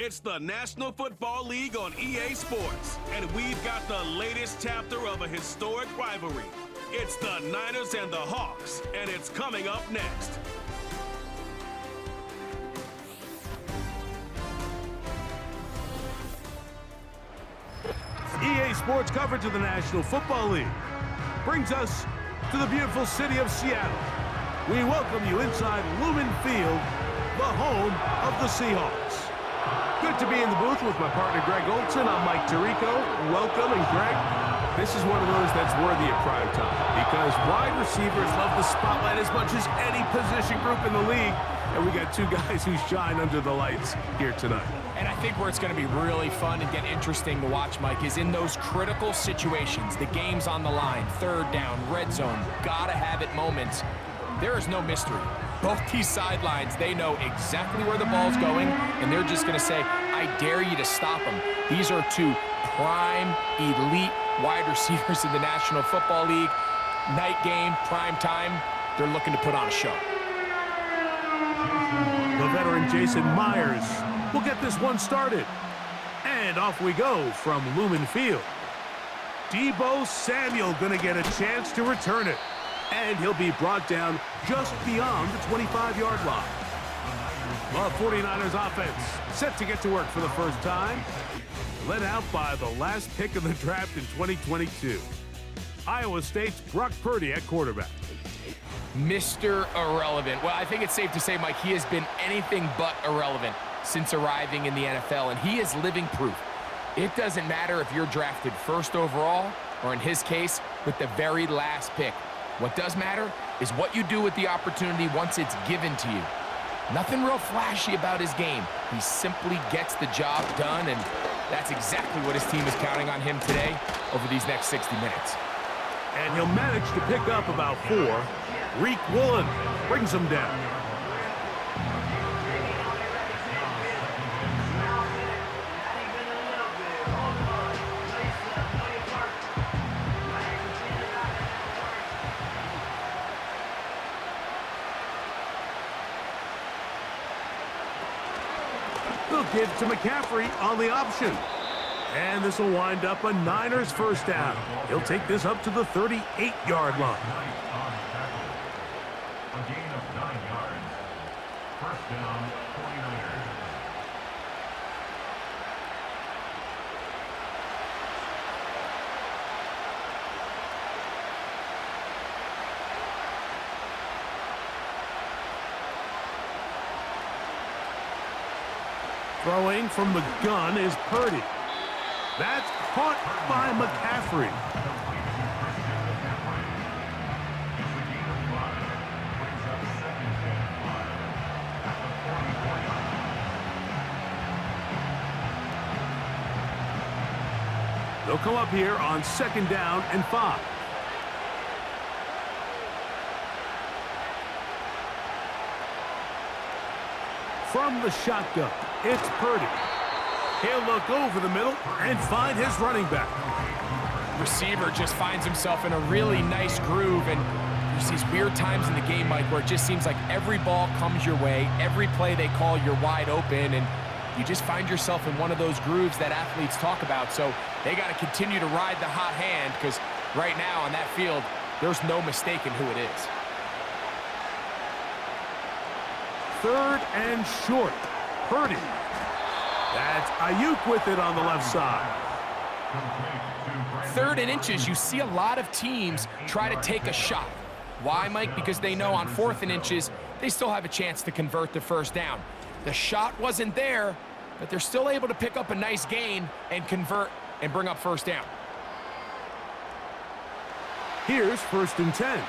It's the National Football League on EA Sports, and we've got the latest chapter of a historic rivalry. It's the Niners and the Hawks, and it's coming up next. EA Sports coverage of the National Football League brings us to the beautiful city of Seattle. We welcome you inside Lumen Field, the home of the Seahawks. Good to be in the booth with my partner Greg Olson. I'm Mike Tirico. Welcome, and Greg, this is one of those that's worthy of prime time because wide receivers love the spotlight as much as any position group in the league, and we got two guys who shine under the lights here tonight. And I think where it's going to be really fun and get interesting to watch, Mike, is in those critical situations. The game's on the line, third down, red zone, gotta have it moments. There is no mystery. Both these sidelines, they know exactly where the ball's going, and they're just going to say, I dare you to stop them. These are two prime, elite wide receivers in the National Football League. Night game, prime time, they're looking to put on a show. The veteran Jason Myers will get this one started. And off we go from Lumen Field. Deebo Samuel going to get a chance to return it. And he'll be brought down just beyond the 25-yard line. The 49ers offense set to get to work for the first time. Led out by the last pick of the draft in 2022. Iowa State's Brock Purdy at quarterback. Mr. Irrelevant. Well, I think it's safe to say, Mike, he has been anything but irrelevant since arriving in the NFL, and he is living proof. It doesn't matter if you're drafted first overall, or in his case, with the very last pick. What does matter is what you do with the opportunity once it's given to you. Nothing real flashy about his game. He simply gets the job done, and that's exactly what his team is counting on him today over these next 60 minutes. And he'll manage to pick up about 4. Reek Woolen brings him down. They'll give to McCaffrey on the option. And this will wind up a Niners first down. He'll take this up to the 38-yard line. A gain of 9 yards. First down, 49ers. Throwing from the gun is Purdy. That's caught by McCaffrey. They'll come up here on 2nd down and 5. From the shotgun, it's Purdy. He'll look over the middle and find his running back. Receiver just finds himself in a really nice groove, and there's these weird times in the game, Mike, where it just seems like every ball comes your way, every play they call, you're wide open, and you just find yourself in one of those grooves that athletes talk about. So they got to continue to ride the hot hand, because right now on that field, there's no mistaking who it is. 3rd and short. Purdy. That's Ayuk with it on the left side. 3rd and inches, you see a lot of teams try to take a shot. Why, Mike? Because they know on 4th and inches, they still have a chance to convert the first down. The shot wasn't there, but they're still able to pick up a nice gain and convert and bring up first down. Here's 1st and 10.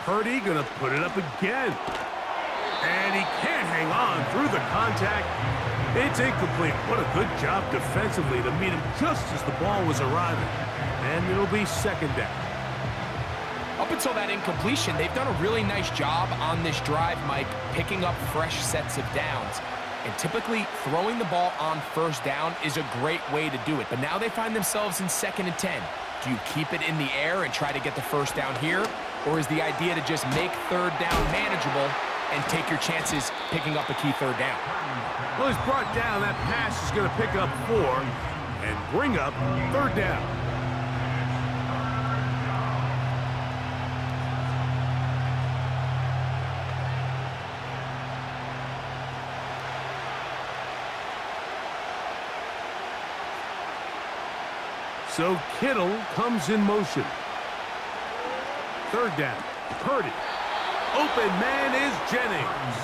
Purdy gonna put it up again. And he can't hang on through the contact. It's incomplete. What a good job defensively to meet him just as the ball was arriving. And it'll be 2nd down. Up until that incompletion, they've done a really nice job on this drive, Mike, picking up fresh sets of downs. And typically, throwing the ball on 1st down is a great way to do it. But now they find themselves in 2nd and 10. Do you keep it in the air and try to get the first down here? Or is the idea to just make third down manageable and take your chances picking up a key third down? Well, he's brought down. That pass is going to pick up 4 and bring up third down. So Kittle comes in motion. Third down, Purdy. Open man is Jennings.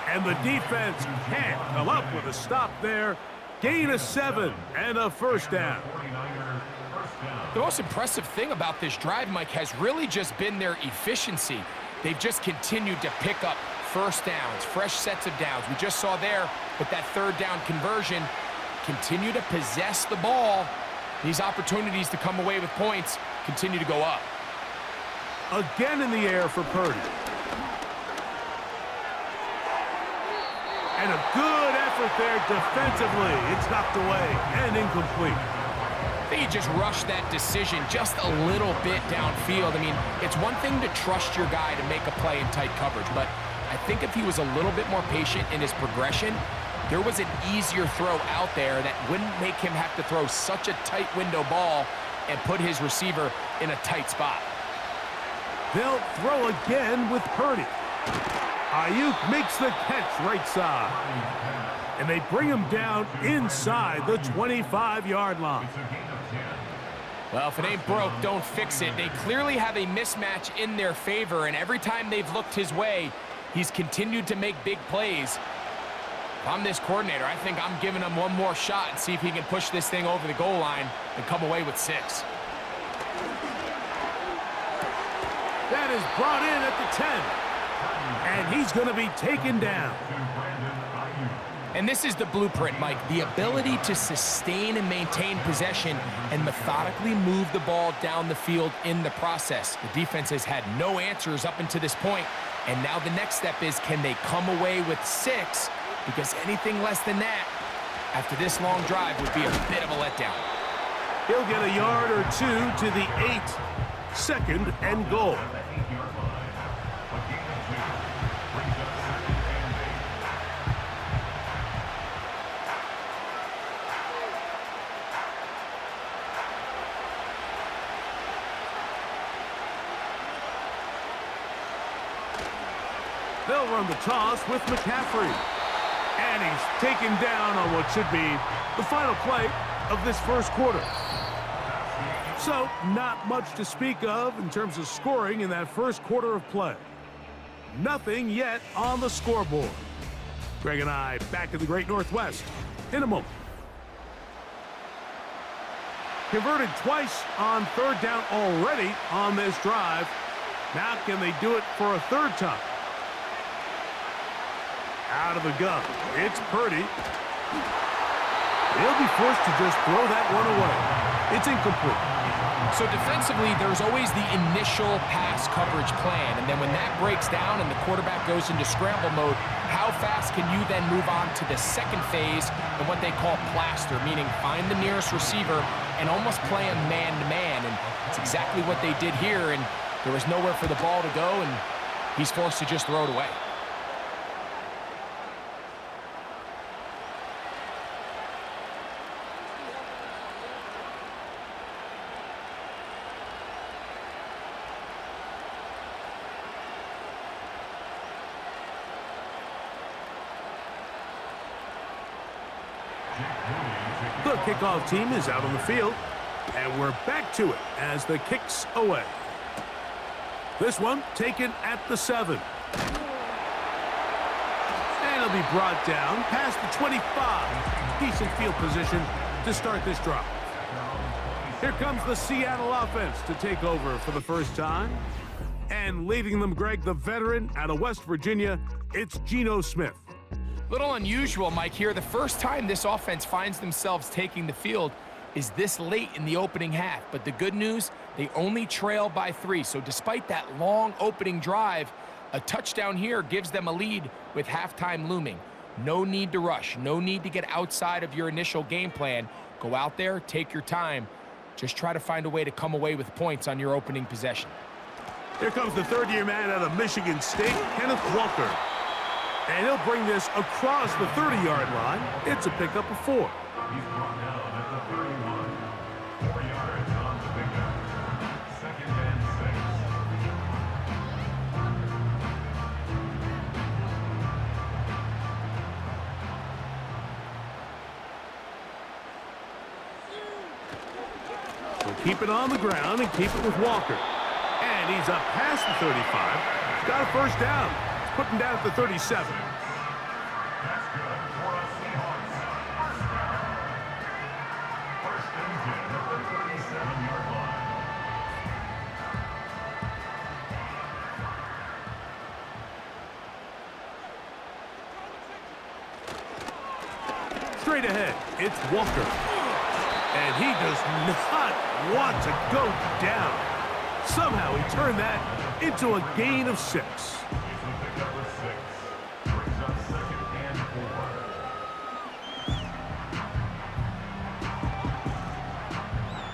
And the defense can't come up with a stop there. Gain of 7 and a first down. The most impressive thing about this drive, Mike, has really just been their efficiency. They've just continued to pick up first downs, fresh sets of downs. We just saw there with that third down conversion, continue to possess the ball. These opportunities to come away with points continue to go up. Again in the air for Purdy. And a good effort there defensively. It's knocked away and incomplete. I think he just rushed that decision just a little bit downfield. I mean, it's one thing to trust your guy to make a play in tight coverage, but I think if he was a little bit more patient in his progression, there was an easier throw out there that wouldn't make him have to throw such a tight window ball and put his receiver in a tight spot. They'll throw again with Purdy. Ayuk makes the catch right side. And they bring him down inside the 25-yard line. Well, if it ain't broke, don't fix it. They clearly have a mismatch in their favor, and every time they've looked his way, he's continued to make big plays. If I'm this coordinator, I think I'm giving him one more shot and see if he can push this thing over the goal line and come away with 6. That is brought in at the 10. And he's going to be taken down. And this is the blueprint, Mike. The ability to sustain and maintain possession and methodically move the ball down the field in the process. The defense has had no answers up until this point, and now the next step is, can they come away with 6? Because anything less than that, after this long drive, would be a bit of a letdown. He'll get a yard or 2 to the 8. Second and goal. They'll run the toss with McCaffrey. And he's taken down on what should be the final play of this first quarter. So, not much to speak of in terms of scoring in that first quarter of play. Nothing yet on the scoreboard. Greg and I back in the Great Northwest in a moment. Converted twice on third down already on this drive. Now can they do it for a third time? Out of the gun, it's Purdy. He'll be forced to just throw that one away. It's incomplete. So defensively, there's always the initial pass coverage plan, and then when that breaks down and the quarterback goes into scramble mode, how fast can you then move on to the second phase and what they call plaster, meaning find the nearest receiver and almost play him man-to-man, and it's exactly what they did here, and there was nowhere for the ball to go, and he's forced to just throw it away. The kickoff team is out on the field, and we're back to it as the kick's away. This one taken at the 7. And it'll be brought down past the 25. Decent field position to start this drive. Here comes the Seattle offense to take over for the first time. And leading them, Greg, the veteran out of West Virginia, it's Geno Smith. Little unusual, Mike, here. The first time this offense finds themselves taking the field is this late in the opening half. But the good news, they only trail by 3. So despite that long opening drive, a touchdown here gives them a lead with halftime looming. No need to rush. No need to get outside of your initial game plan. Go out there, take your time. Just try to find a way to come away with points on your opening possession. Here comes the third-year man out of Michigan State, Kenneth Walker. And he'll bring this across the 30-yard line. It's a pickup of 4. He's brought down at the 31. 4 yards on the pickup. 2nd and 6. So keep it on the ground and keep it with Walker. And he's up past the 35. He's got a first down. He's putting down at the 37. That's good for the Seahawks. First down. 1st and 10 at the 37-yard line. Straight ahead, it's Walker. And he does not want to go down. Somehow he turned that into a gain of 6. He's a pickup of 6. Brings up 2nd and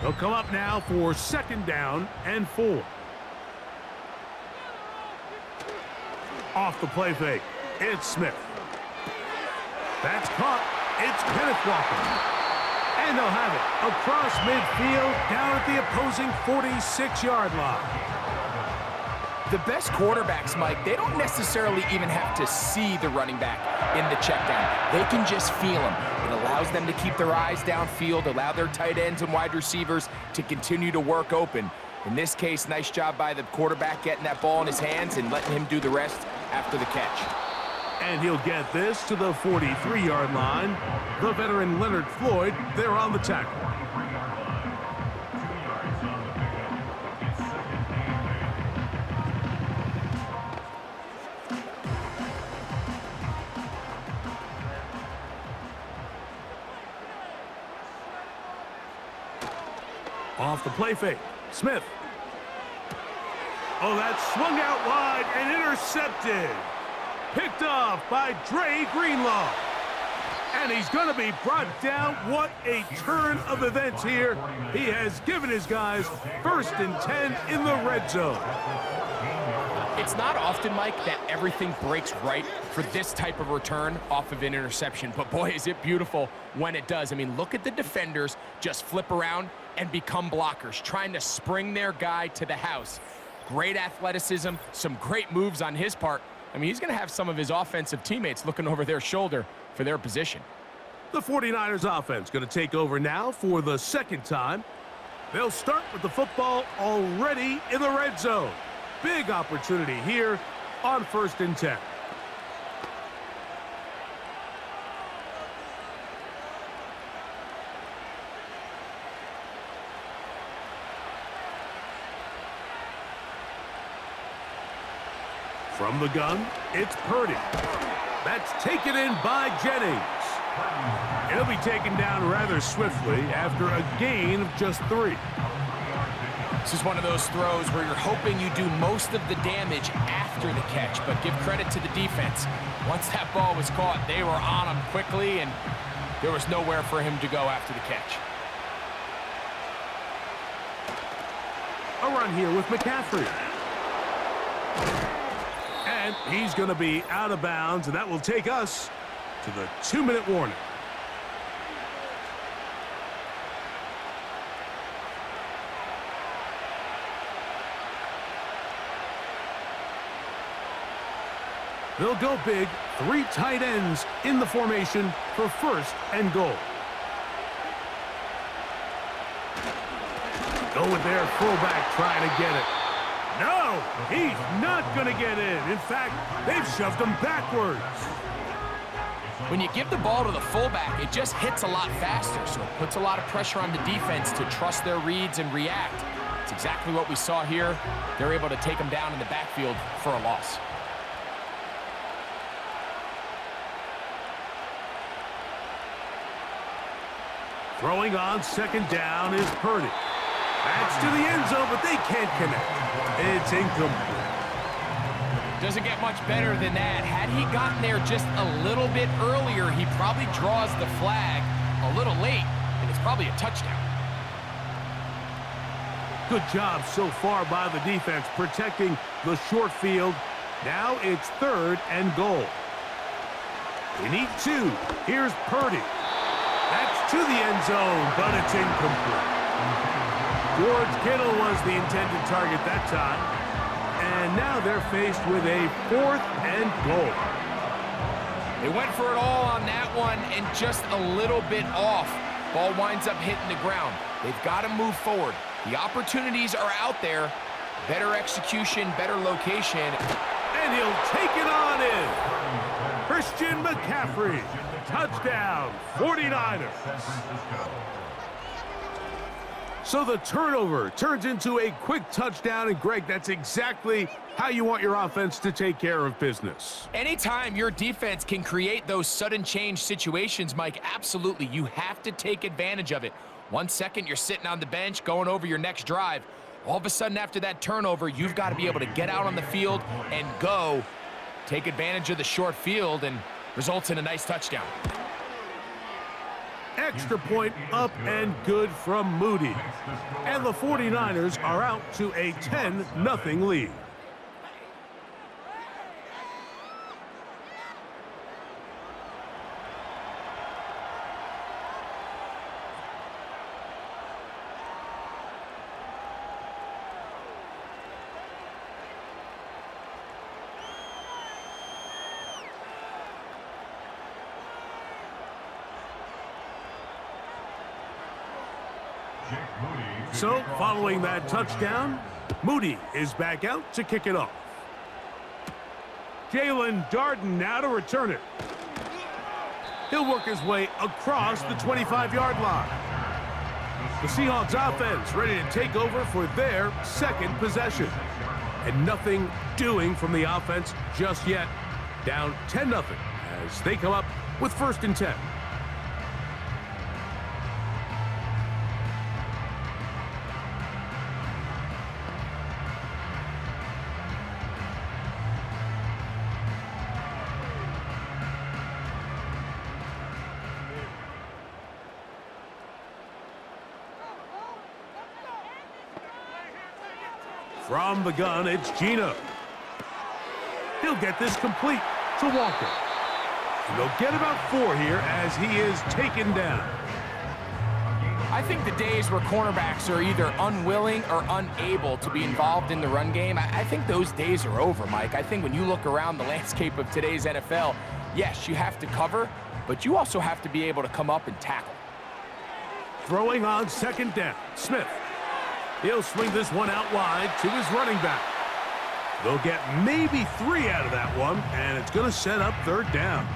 4. They'll come up now for 2nd down and 4. Off the play fake, it's Smith. That's caught. It's Kenneth Walker. And they'll have it across midfield down at the opposing 46-yard line. The best quarterbacks, Mike, they don't necessarily even have to see the running back in the check down. They can just feel him. It allows them to keep their eyes downfield, allow their tight ends and wide receivers to continue to work open. In this case, nice job by the quarterback getting that ball in his hands and letting him do the rest after the catch. And he'll get this to the 43-yard line. The veteran Leonard Floyd there on the tackle. 43-yard line. 2 yards on the pickup. It's 2nd and 8. Off the play fake, Smith. Oh, that's swung out wide and intercepted. Picked off by Dre Greenlaw. And he's going to be brought down. What a turn of events here. He has given his guys 1st and 10 in the red zone. It's not often, Mike, that everything breaks right for this type of return off of an interception. But boy, is it beautiful when it does. I mean, look at the defenders just flip around and become blockers, trying to spring their guy to the house. Great athleticism, some great moves on his part. I mean, he's going to have some of his offensive teammates looking over their shoulder for their position. The 49ers offense going to take over now for the 2nd time. They'll start with the football already in the red zone. Big opportunity here on 1st and 10. From the gun, it's Purdy. That's taken in by Jennings. It'll be taken down rather swiftly after a gain of just 3. This is one of those throws where you're hoping you do most of the damage after the catch, but give credit to the defense. Once that ball was caught, they were on him quickly, and there was nowhere for him to go after the catch. A run here with McCaffrey. And he's going to be out of bounds, and that will take us to the 2-minute warning. They'll go big, 3 tight ends in the formation for 1st and goal. Go with their fullback trying to get it. No, he's not going to get in. In fact, they've shoved him backwards. When you give the ball to the fullback, it just hits a lot faster, so it puts a lot of pressure on the defense to trust their reads and react. It's exactly what we saw here. They're able to take him down in the backfield for a loss. Throwing on 2nd down is Purdy. That's to the end zone, but they can't connect. It's incomplete. Doesn't get much better than that. Had he gotten there just a little bit earlier, he probably draws the flag a little late, and it's probably a touchdown. Good job so far by the defense protecting the short field. Now it's 3rd and goal. They need 2. Here's Purdy. That's to the end zone, but it's incomplete. George Kittle was the intended target that time. And now they're faced with a 4th and goal. They went for it all on that one and just a little bit off. Ball winds up hitting the ground. They've got to move forward. The opportunities are out there. Better execution, better location. And he'll take it on in. Christian McCaffrey. Touchdown, 49ers. So the turnover turns into a quick touchdown. And, Greg, that's exactly how you want your offense to take care of business. Anytime your defense can create those sudden change situations, Mike, absolutely, you have to take advantage of it. 1 second, you're sitting on the bench going over your next drive. All of a sudden, after that turnover, you've got to be able to get out on the field and go. Take advantage of the short field and results in a nice touchdown. Extra point up and good from Moody. And the 49ers are out to a 10-0 lead. So, following that touchdown, Moody is back out to kick it off. Jalen Darden now to return it. He'll work his way across the 25-yard line. The Seahawks offense ready to take over for their second possession. And nothing doing from the offense just yet. Down 10-0 as they come up with 1st and 10. From the gun, it's Gino. He'll get this complete to Walker. And they'll get about 4 here as he is taken down. I think the days where cornerbacks are either unwilling or unable to be involved in the run game, I think those days are over, Mike. I think when you look around the landscape of today's NFL, yes, you have to cover, but you also have to be able to come up and tackle. Throwing on 2nd down, Smith. He'll swing this one out wide to his running back. They'll get maybe 3 out of that one, and it's going to set up 3rd down.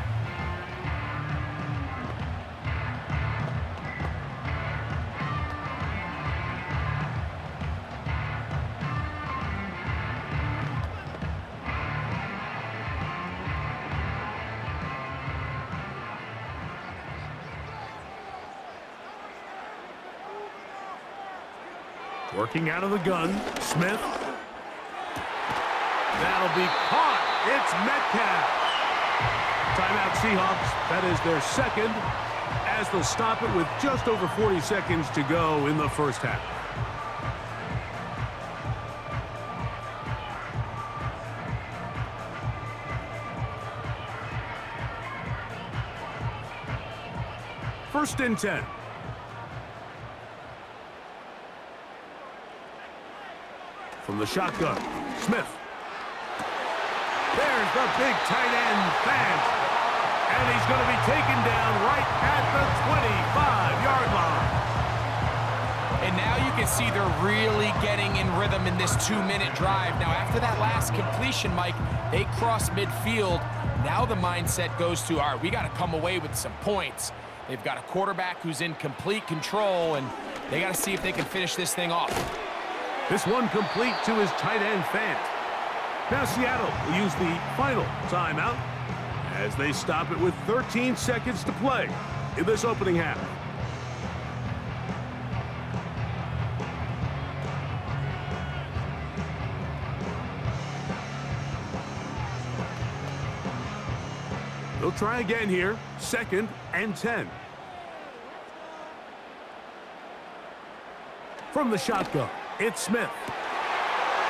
Working out of the gun, Smith. That'll be caught. It's Metcalf. Timeout Seahawks. That is their 2nd, as they'll stop it with just over 40 seconds to go in the first half. First and 10. From the shotgun, Smith. There's the big tight end, Fant. And he's going to be taken down right at the 25-yard line. And now you can see they're really getting in rhythm in this 2-minute drive. Now, after that last completion, Mike, they cross midfield. Now the mindset goes to, all right, we got to come away with some points. They've got a quarterback who's in complete control, and they got to see if they can finish this thing off. This one complete to his tight end, Fant. Now Seattle will use the final timeout as they stop it with 13 seconds to play in this opening half. They'll try again here, 2nd and 10. From the shotgun, It's Smith.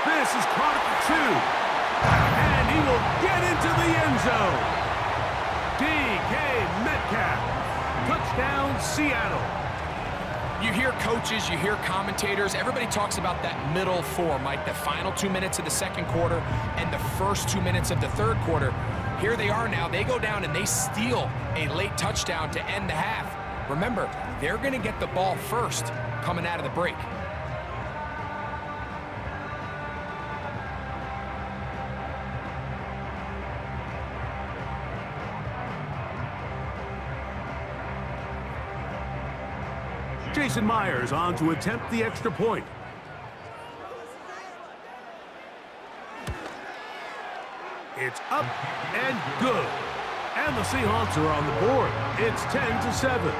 This is caught at the 2. And he will get into the end zone. DK Metcalf. Touchdown, Seattle. You hear coaches, you hear commentators, everybody talks about that middle four, Mike, the final 2 minutes of the second quarter and the first 2 minutes of the third quarter. Here they are now. They go down and they steal a late touchdown to end the half. Remember, they're going to get the ball first coming out of the break. Jason Myers on to attempt the extra point. It's up and good. And the Seahawks are on the board. It's 10-7.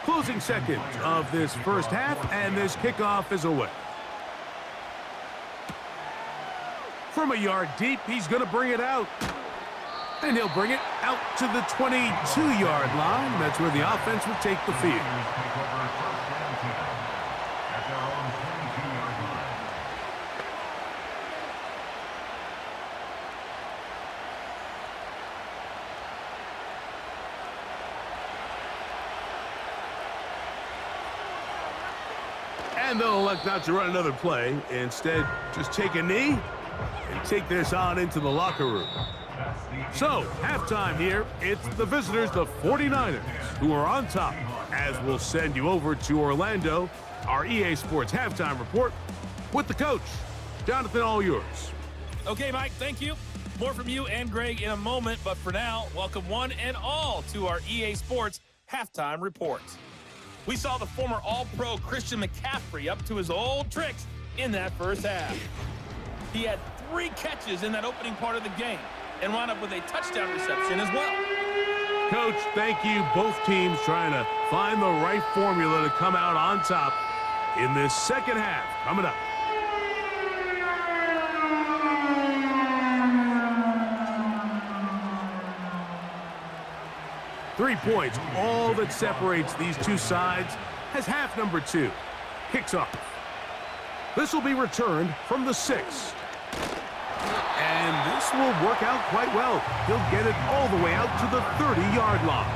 Closing seconds of this first half, and this kickoff is away. From a yard deep, he's going to bring it out. And he'll bring it out to the 22-yard line. That's where the offense will take the field. And they'll elect not to run another play. Instead, just take a knee and take this on into the locker room. So, halftime here. It's the visitors, the 49ers, who are on top, as we'll send you over to Orlando, our EA Sports halftime report with the coach. Jonathan, all yours. Okay, Mike, thank you. More from you and Greg in a moment, but for now, welcome one and all to our EA Sports halftime report. We saw the former All-Pro Christian McCaffrey up to his old tricks in that first half. He had 3 catches in that opening part of the game and wound up with a touchdown reception as well. Coach, thank you. Both teams trying to find the right formula to come out on top in this second half. Coming up. Three points, all that separates these two sides, as half number 2 kicks off. This will be returned from the 6. And this will work out quite well. He'll get it all the way out to the 30-yard line.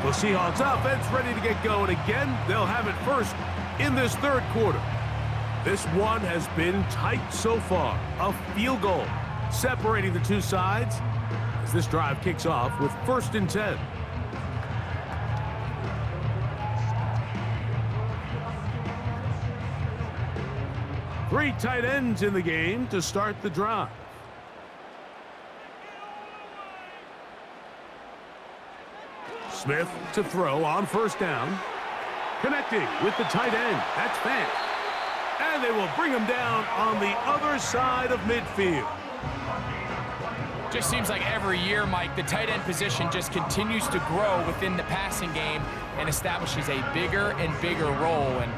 The Seahawks offense ready to get going again. They'll have it first in this third quarter. This one has been tight so far. A field goal separating the two sides as this drive kicks off with 1st and 10. Three tight ends in the game to start the drive. Smith to throw on 1st down. Connecting with the tight end. That's fast. And they will bring him down on the other side of midfield. Just seems like every year, Mike, the tight end position just continues to grow within the passing game and establishes a bigger and bigger role. And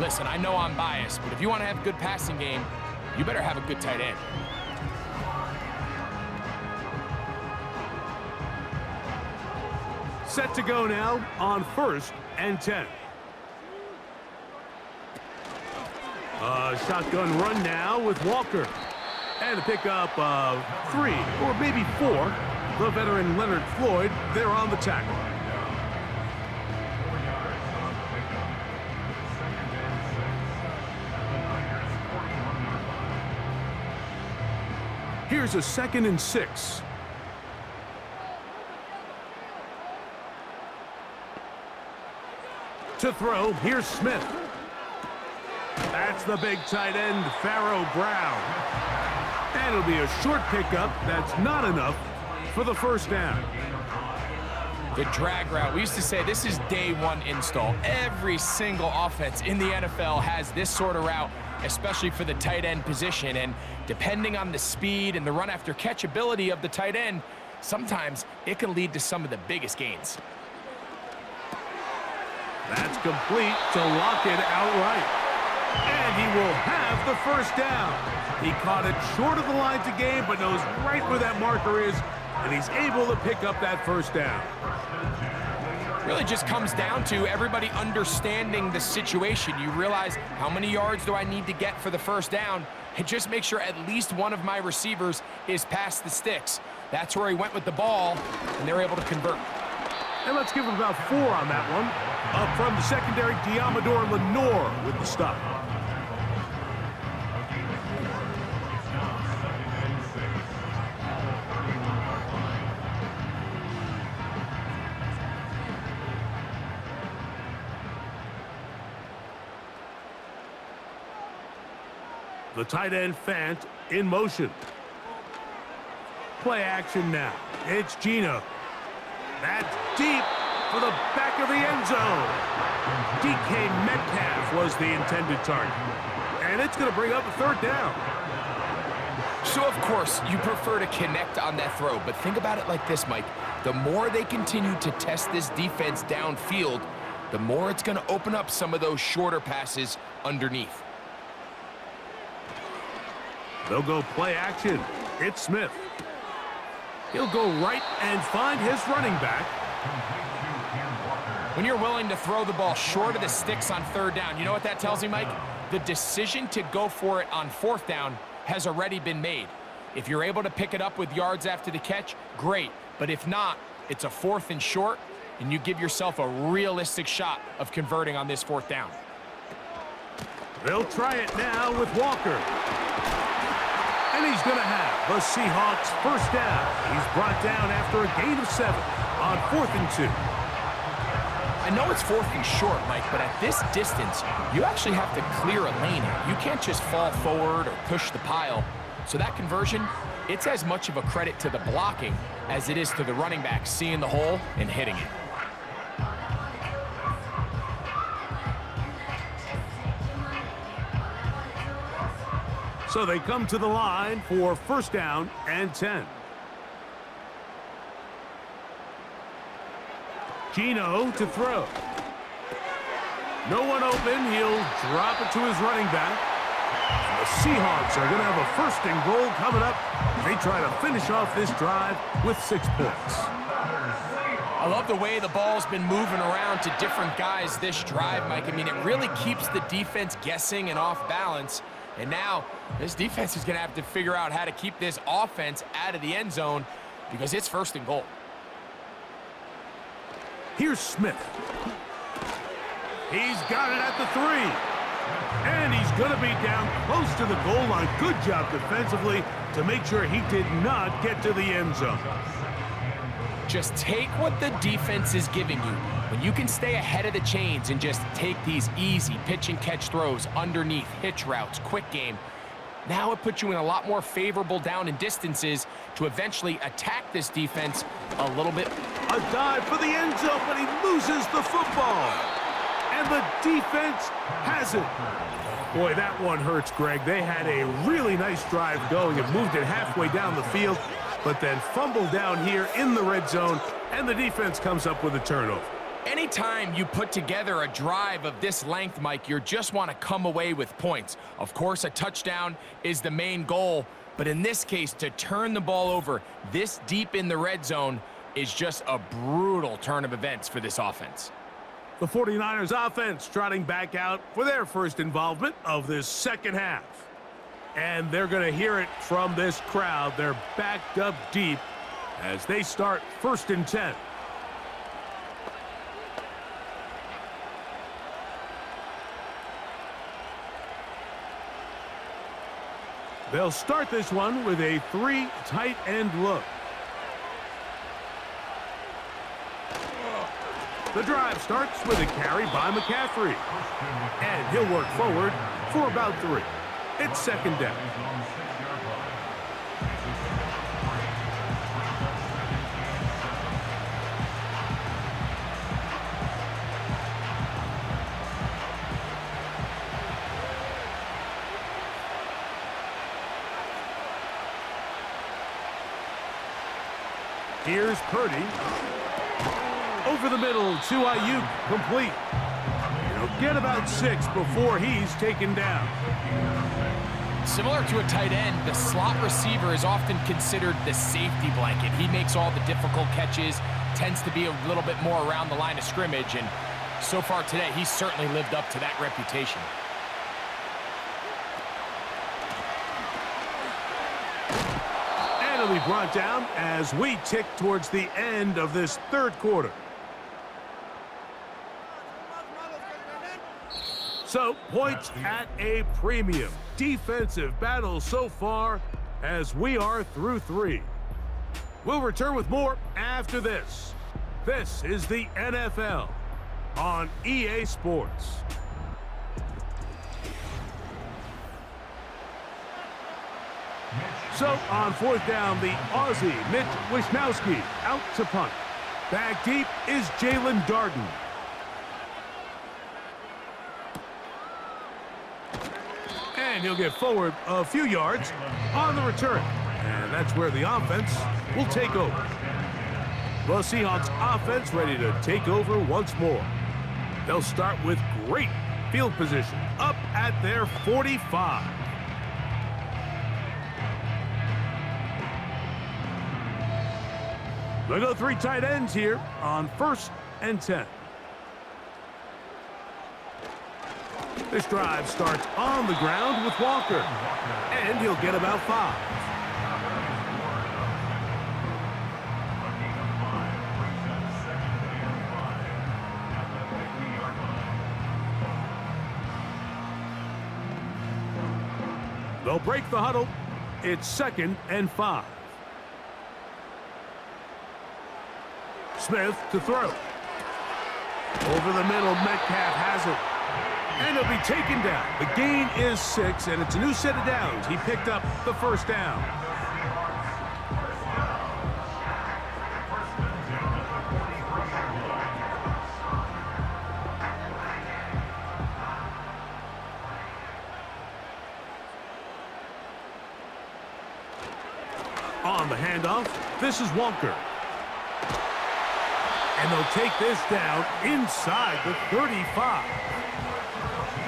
listen, I know I'm biased, but if you want to have a good passing game, you better have a good tight end. Set to go now on 1st and 10. A shotgun run now with Walker. And a pickup of 3 or maybe 4. The veteran Leonard Floyd, they're on the tackle. Here's a 2nd and 6. To throw, here's Smith. That's the big tight end, Pharaoh Brown. And it'll be a short pickup. That's not enough for the 1st down. The drag route. We used to say this is day 1 install. Every single offense in the NFL has this sort of route especially for the tight end position. And depending on the speed and the run after catch ability of the tight end, sometimes it can lead to some of the biggest gains. That's complete to lock it outright. And he will have the first down. He caught it short of the line to gain, but knows right where that marker is, and he's able to pick up that first down. Really just comes down to everybody understanding the situation. You realize, how many yards do I need to get for the first down? And just make sure at least one of my receivers is past the sticks. That's where he went with the ball, and they're able to convert. And let's give him about 4 on that one. Up from the secondary, Diamador Lenore with the stop. The tight end Fant in motion. Play action now. It's Gino. That's deep for the back of the end zone. DK Metcalf was the intended target. And it's going to bring up a third down. So, of course, you prefer to connect on that throw, but think about it like this, Mike. The more they continue to test this defense downfield, the more it's going to open up some of those shorter passes underneath. They'll go play action. It's Smith. He'll go right and find his running back. When you're willing to throw the ball short of the sticks on third down, you know what that tells me, Mike? The decision to go for it on fourth down has already been made. If you're able to pick it up with yards after the catch, great. But if not, it's a 4th and short, and you give yourself a realistic shot of converting on this 4th down. They'll try it now with Walker. And he's going to have the Seahawks first down. He's brought down after a gain of 7 on 4th and 2. I know it's 4th and short, Mike, but at this distance, you actually have to clear a lane. You can't just fall forward or push the pile. So that conversion, it's as much of a credit to the blocking as it is to the running back seeing the hole and hitting it. So they come to the line for first down and 10. Gino to throw. No one open. He'll drop it to his running back. And the Seahawks are going to have a 1st and goal coming up. They try to finish off this drive with 6 points. I love the way the ball's been moving around to different guys this drive, Mike. I mean, it really keeps the defense guessing and off balance. And now, this defense is going to have to figure out how to keep this offense out of the end zone because it's 1st and goal. Here's Smith. He's got it at the 3. And he's going to be down close to the goal line. Good job defensively to make sure he did not get to the end zone. Just take what the defense is giving you. When you can stay ahead of the chains and just take these easy pitch and catch throws underneath, hitch routes, quick game, now it puts you in a lot more favorable down and distances to eventually attack this defense a little bit. A dive for the end zone, but he loses the football. And the defense has it. Boy, that one hurts, Greg. They had a really nice drive going and moved it halfway down the field, but then fumbled down here in the red zone, and the defense comes up with a turnover. Anytime you put together a drive of this length, Mike, you just want to come away with points. Of course, a touchdown is the main goal, but in this case, to turn the ball over this deep in the red zone is just a brutal turn of events for this offense. The 49ers offense trotting back out for their first involvement of this second half. And they're going to hear it from this crowd. They're backed up deep as they start 1st and 10. They'll start this one with a 3 tight end look. The drive starts with a carry by McCaffrey. And he'll work forward for about 3. It's 2nd down. Here's Purdy. Over the middle to Ayuk, complete. He'll get about 6 before he's taken down. Similar to a tight end, the slot receiver is often considered the safety blanket. He makes all the difficult catches, tends to be a little bit more around the line of scrimmage, and so far today, he's certainly lived up to that reputation. And it'll be brought down as we tick towards the end of this third quarter. So, points at a premium. Defensive battle so far as we are through 3. We'll return with more after this. This is the NFL on EA Sports. So, on 4th down, the Aussie, Mitch Wisnowski, out to punt. Back deep is Jalen Darden. And he'll get forward a few yards on the return. And that's where the offense will take over. The Seahawks offense ready to take over once more. They'll start with great field position up at their 45. They'll go 3 tight ends here on 1st and 10. This drive starts on the ground with Walker, and he'll get about 5. They'll break the huddle. It's 2nd and 5. Smith to throw. Over the middle, Metcalf has it. And he'll be taken down. The gain is 6, and it's a new set of downs. He picked up the 1st down. On the handoff, this is Walker. And they'll take this down inside the 35.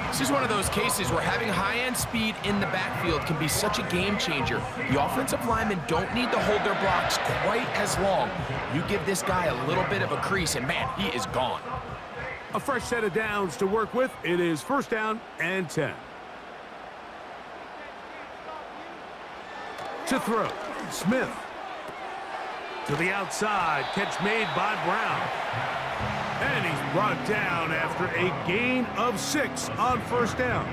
This is one of those cases where having high-end speed in the backfield can be such a game changer. The offensive linemen don't need to hold their blocks quite as long. You give this guy a little bit of a crease, and man, he is gone. A fresh set of downs to work with. It is 1st down and 10. To throw, Smith. To the outside, catch made by Brown. And he's brought down after a gain of 6 on 1st down.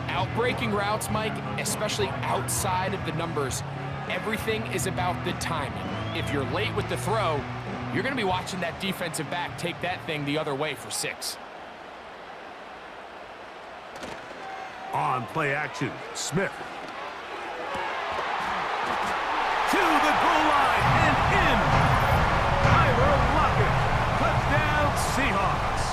Outbreaking routes, Mike, especially outside of the numbers, everything is about the timing. If you're late with the throw, you're going to be watching that defensive back take that thing the other way for 6. On play action, Smith. To the goal line and in. Tyler Lockett. Touchdown, Seahawks.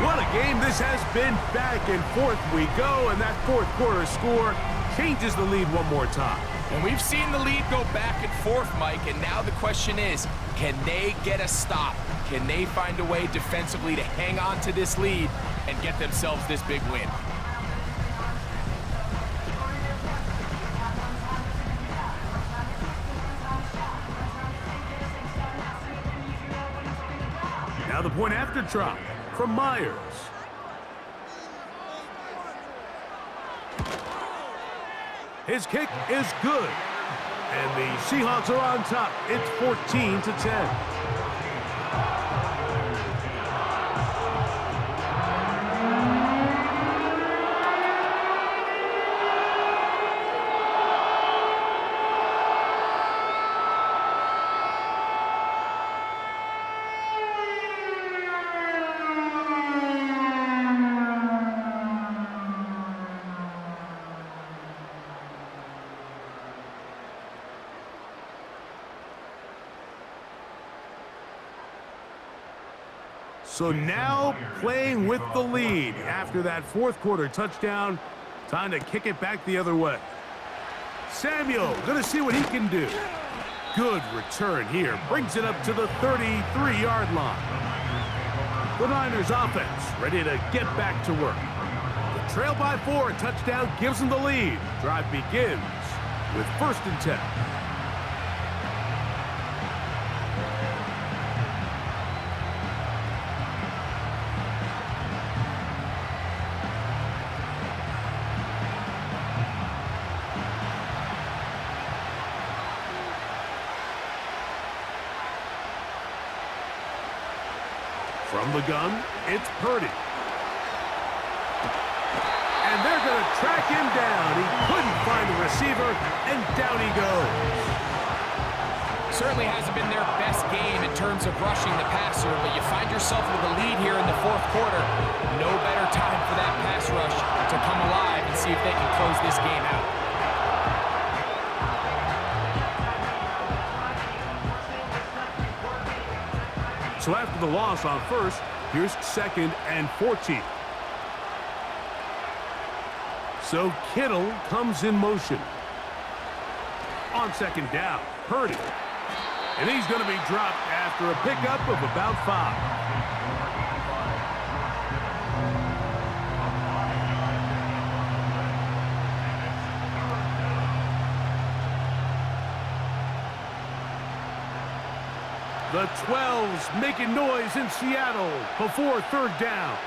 What a game this has been. Back and forth we go, and that 4th quarter score changes the lead one more time. And we've seen the lead go back and forth, Mike, and now the question is, can they get a stop? Can they find a way defensively to hang on to this lead and get themselves this big win? Now the point after try from Myers. His kick is good. And the Seahawks are on top. It's 14-10. So now playing with the lead after that 4th quarter touchdown. Time to kick it back the other way. Samuel going to see what he can do. Good return here. Brings it up to the 33-yard line. The Niners offense ready to get back to work. The trail by 4, touchdown gives them the lead. Drive begins with 1st and 10. From the gun, it's Purdy. And they're going to track him down. He couldn't find the receiver, and down he goes. Certainly hasn't been their best game in terms of rushing the passer, but you find yourself with a lead here in the 4th quarter. No better time for that pass rush to come alive and see if they can close this game out. So after the loss on 1st, here's 2nd and 14. So Kittle comes in motion. On 2nd down, Purdy. And he's going to be dropped after a pickup of about 5. The 12's making noise in Seattle before 3rd down.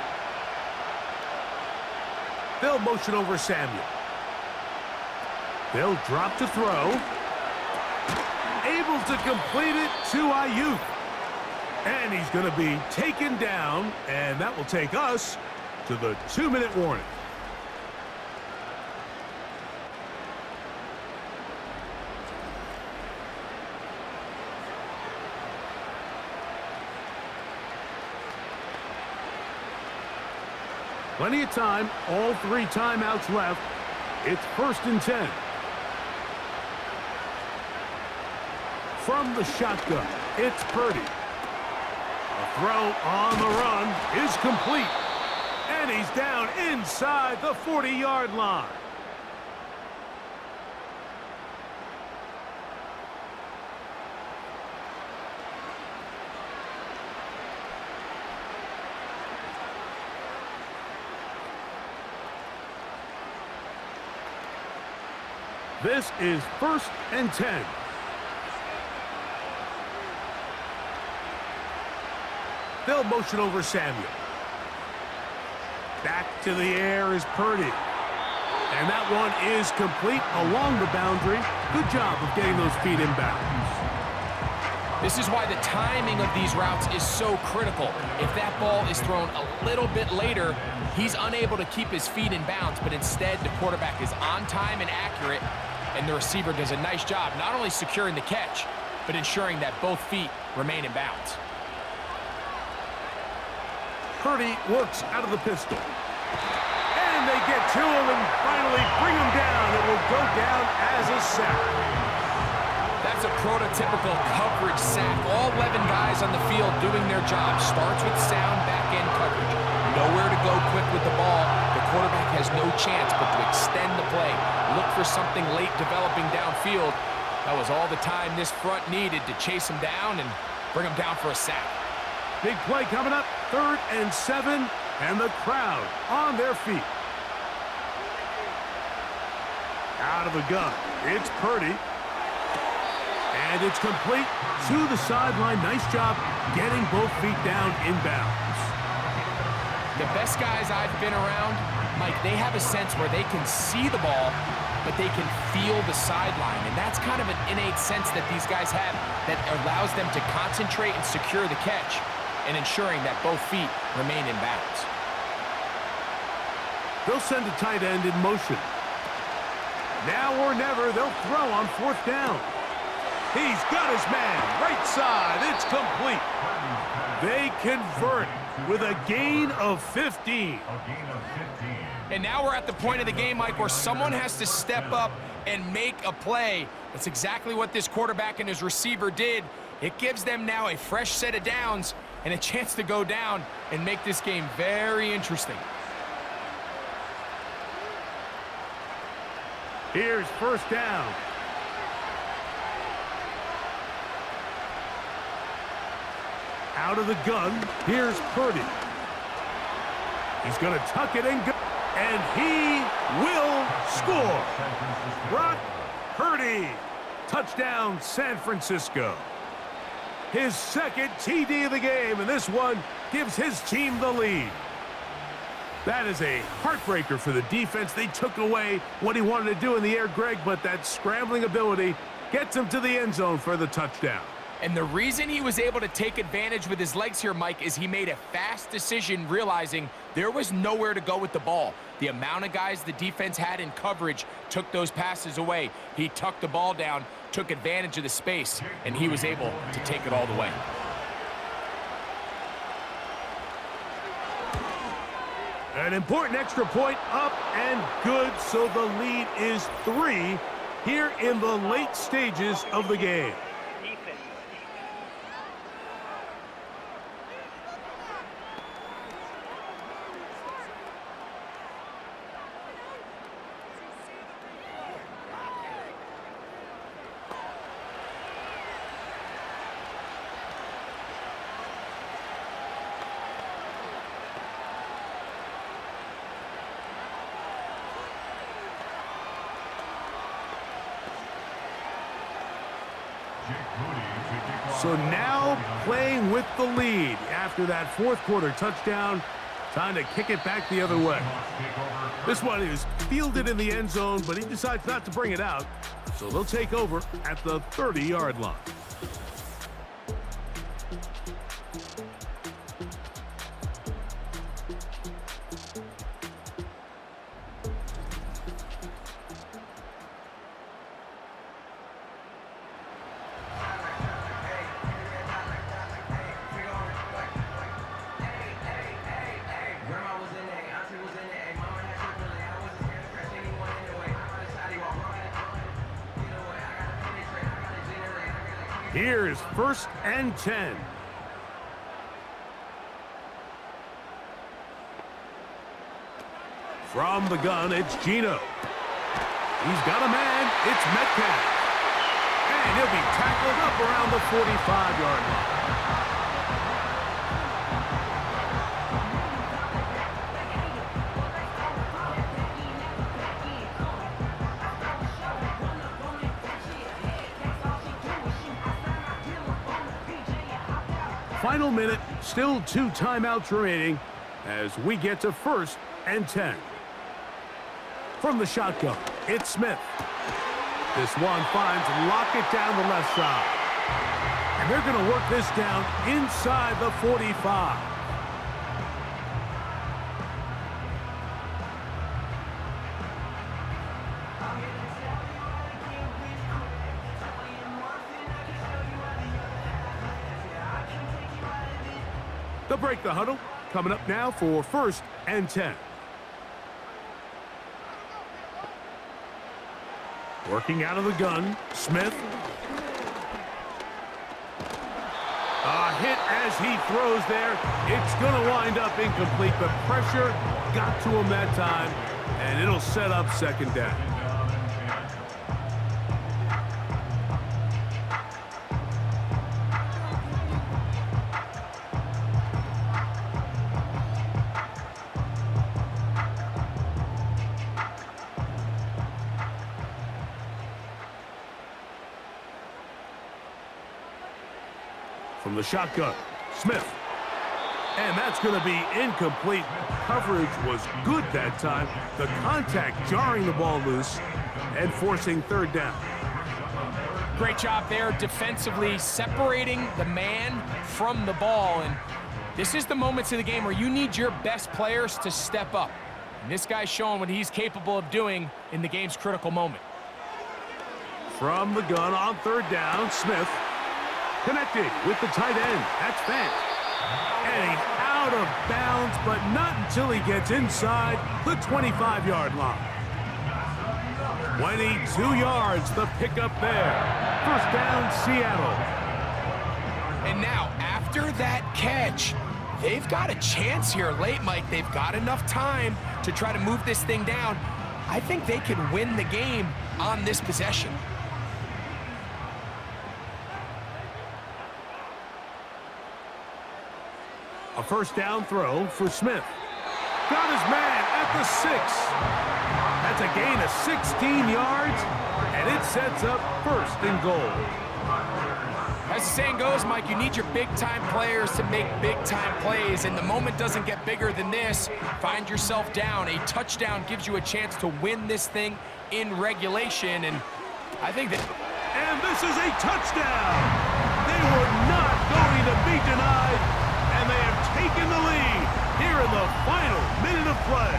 They'll motion over Samuel. They'll drop to throw. Able to complete it to Ayuk. And he's going to be taken down, and that will take us to the 2-minute warning. Plenty of time, all 3 timeouts left. It's 1st and 10. From the shotgun, it's Purdy. A throw on the run is complete. And he's down inside the 40-yard line. This is 1st and 10. They'll motion over Samuel. Back to the air is Purdy. And that one is complete along the boundary. Good job of getting those feet in bounds. This is why the timing of these routes is so critical. If that ball is thrown a little bit later, he's unable to keep his feet in bounds, but instead the quarterback is on time and accurate, and the receiver does a nice job not only securing the catch, but ensuring that both feet remain in bounds. Purdy works out of the pistol. And they get to him and finally bring him down. It will go down as a sack. That's a prototypical coverage sack. All 11 guys on the field doing their job. Starts with sound back-end coverage. Nowhere to go quick with the ball. The quarterback has no chance but to extend the play. Look for something late developing downfield. That was all the time this front needed to chase him down and bring him down for a sack. Big play coming up, 3rd and 7, and the crowd on their feet. Out of the gun, it's Purdy. And it's complete to the sideline. Nice job getting both feet down in bounds. The best guys I've been around, Mike, they have a sense where they can see the ball, but they can feel the sideline. And that's kind of an innate sense that these guys have that allows them to concentrate and secure the catch and ensuring that both feet remain in bounds. They'll send a tight end in motion. Now or never, they'll throw on 4th down. He's got his man, right side, it's complete. They convert with a gain of 15. And now we're at the point of the game, Mike, where someone has to step up and make a play. That's exactly what this quarterback and his receiver did. It gives them now a fresh set of downs and a chance to go down and make this game very interesting. Here's 1st down. Out of the gun, here's Purdy. He's going to tuck it in, and he will score. Brock Purdy, touchdown San Francisco. His second TD of the game, and this one gives his team the lead. That is a heartbreaker for the defense. They took away what he wanted to do in the air, Greg, but that scrambling ability gets him to the end zone for the touchdown. And the reason he was able to take advantage with his legs here, Mike, is he made a fast decision realizing there was nowhere to go with the ball. The amount of guys the defense had in coverage took those passes away. He tucked the ball down, took advantage of the space, and he was able to take it all the way. An important extra point up and good, so the lead is 3 here in the late stages of the game. So now playing with the lead after that fourth quarter touchdown. Time to kick it back the other way. This one is fielded in the end zone, but he decides not to bring it out. So they'll take over at the 30-yard line. Here's 1st and 10. From the gun, it's Gino. He's got a man. It's Metcalf. And he'll be tackled up around the 45-yard line. Final minute, still 2 timeouts remaining as we get to 1st and 10. From the shotgun, it's Smith. This one finds Lockett down the left side. And they're going to work this down inside the 45. They'll break the huddle. Coming up now for 1st and 10. Working out of the gun, Smith. A hit as he throws there. It's going to wind up incomplete, but pressure got to him that time, and it'll set up 2nd down. From the shotgun, Smith. And that's going to be incomplete. Coverage was good that time. The contact jarring the ball loose and forcing 3rd down. Great job there defensively, separating the man from the ball. And this is the moments of the game where you need your best players to step up. And this guy's showing what he's capable of doing in the game's critical moment. From the gun on 3rd down, Smith. Connected with the tight end. That's Fant. And he's out of bounds, but not until he gets inside the 25-yard line. 22 yards, the pickup there. 1st down, Seattle. And now, after that catch, they've got a chance here late, Mike. They've got enough time to try to move this thing down. I think they can win the game on this possession. A first down throw for Smith. Got his man at the 6. That's a gain of 16 yards, and it sets up 1st and goal. As the saying goes, Mike, you need your big-time players to make big-time plays, and the moment doesn't get bigger than this. Find yourself down. A touchdown gives you a chance to win this thing in regulation, and I think that... And this is a touchdown! They were not going to be denied, and they have taken the lead here in the final minute of play.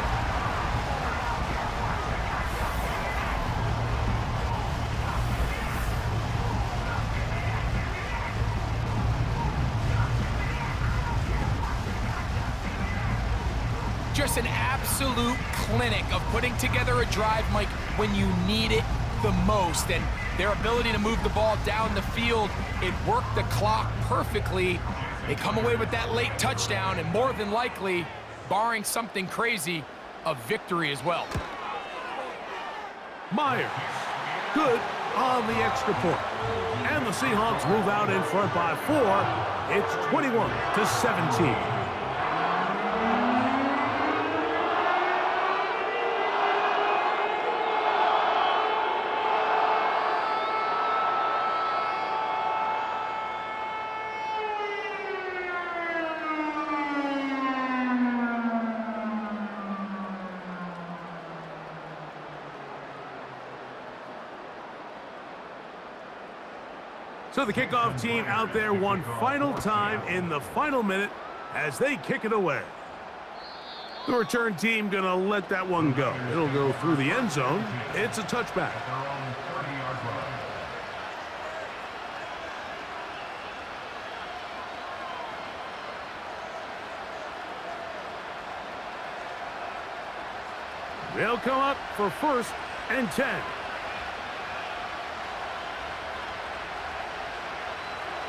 Just an absolute clinic of putting together a drive, Mike, when you need it the most. And their ability to move the ball down the field, it worked the clock perfectly. They come away with that late touchdown, and more than likely, barring something crazy, a victory as well. Myers, good on the extra point. And the Seahawks move out in front by 4. It's 21-17. So the kickoff team out there one final time in the final minute as they kick it away. The return team gonna let that one go. It'll go through the end zone. It's a touchback. They'll come up for 1st and 10.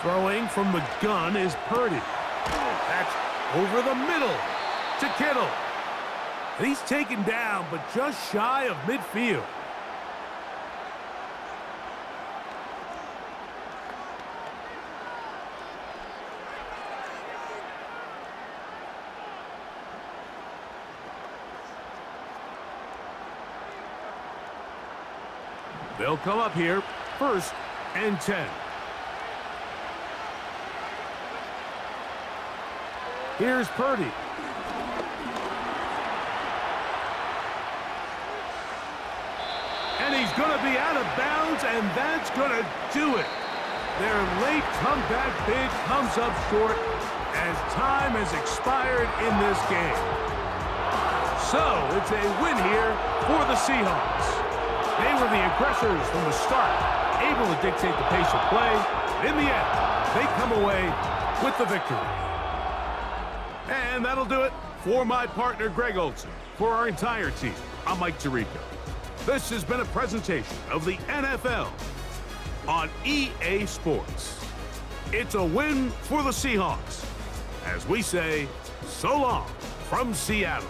Throwing from the gun is Purdy. That's over the middle to Kittle. And he's taken down, but just shy of midfield. They'll come up here, 1st and 10. Here's Purdy. And he's going to be out of bounds, and that's going to do it. Their late comeback bid comes up short as time has expired in this game. So it's a win here for the Seahawks. They were the aggressors from the start, able to dictate the pace of play. In the end, they come away with the victory. And that'll do it for my partner, Greg Olson. For our entire team, I'm Mike Tirico. This has been a presentation of the NFL on EA Sports. It's a win for the Seahawks, as we say, so long from Seattle.